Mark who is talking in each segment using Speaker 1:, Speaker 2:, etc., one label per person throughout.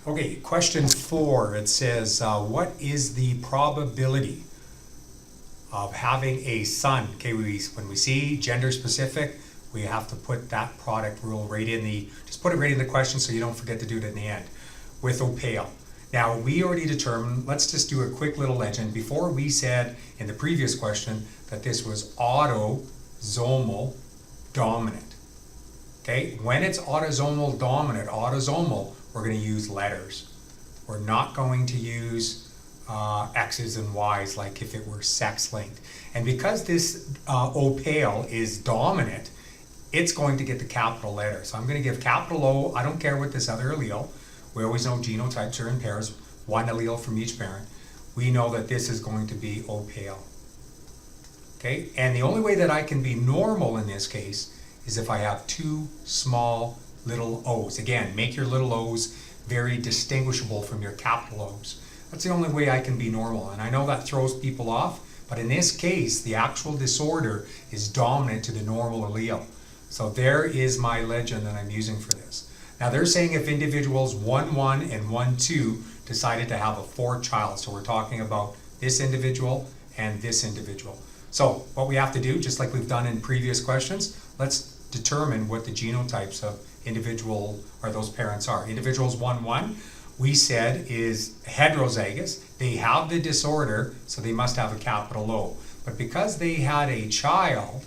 Speaker 1: Okay, question 4, it says, what is the probability of having a son? Okay, when we see gender specific, we have to put that product rule right in just put it right in the question so you don't forget to do it in the end, with OPAL. Now, we already determined, let's just do a quick little legend. Before we said in the previous question that this was autosomal dominant. Okay, when it's autosomal dominant, autosomal, we're going to use letters. We're not going to use X's and Y's like if it were sex-linked. And because this OPAL is dominant, it's going to get the capital letter. So I'm going to give capital O, I don't care what this other allele. We always know genotypes are in pairs, one allele from each parent. We know that this is going to be OPAL. Okay, and the only way that I can be normal in this case is if I have two small little O's. Again, make your little O's very distinguishable from your capital O's. That's the only way I can be normal. And I know that throws people off, but in this case, the actual disorder is dominant to the normal allele. So there is my legend that I'm using for this. Now they're saying if individuals 1-1 and 1-2 decided to have a fourth child. So we're talking about this individual and this individual. So what we have to do, just like we've done in previous questions, let's determine what the genotypes of individual or those parents are. Individuals 1-1, we said, is heterozygous. They have the disorder, so they must have a capital O. But because they had a child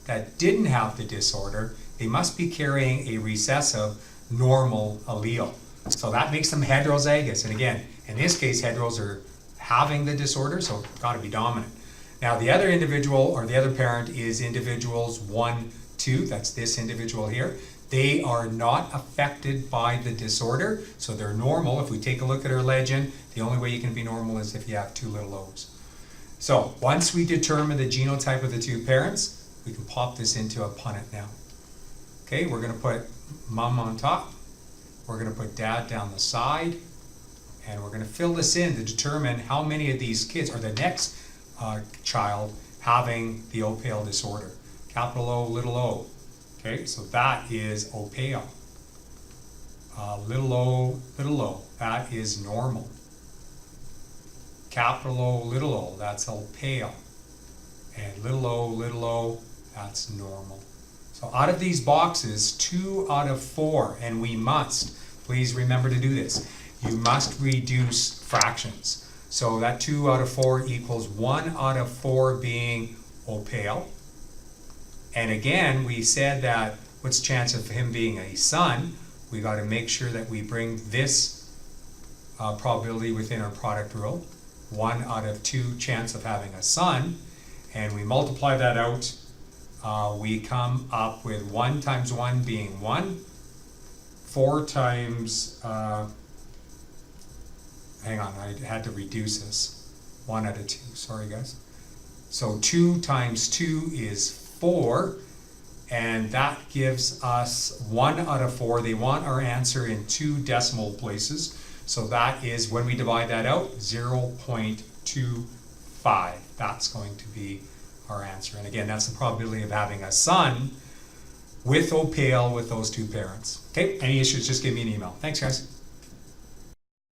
Speaker 1: that didn't have the disorder, they must be carrying a recessive normal allele. So that makes them heterozygous. And again, in this case, heteros are having the disorder, so it's got to be dominant. Now the other individual or the other parent is individuals 1-2, that's this individual here. They are not affected by the disorder, so they're normal. If we take a look at our legend, the only way you can be normal is if you have two little O's. So once we determine the genotype of the two parents, we can pop this into a Punnett now. Okay, we're going to put mom on top, we're going to put dad down the side, and we're going to fill this in to determine how many of these kids are the next child having the OPAL disorder. Capital O, little o. Okay, so that is OPAL. Little o, that is normal. Capital O, that's OPAL. And little o, that's normal. So out of these boxes, 2 out of 4, and we must, please remember to do this, you must reduce fractions. So that 2 out of 4 equals 1 out of 4 being OPAL. And again, we said that what's the chance of him being a son? We got to make sure that we bring this probability within our product rule. 1 out of 2 chance of having a son. And we multiply that out. We come up with 1 times 1 being 1. 4 times, hang on, I had to reduce this. 1 out of 2, sorry guys. So 2 times 2 is 4, and that gives us 1 out of 4. They want our answer in 2 decimal places. So that is, when we divide that out, 0.25. That's going to be our answer. And again, that's the probability of having a son with OPAL with those two parents. Okay, any issues, just give me an email. Thanks guys.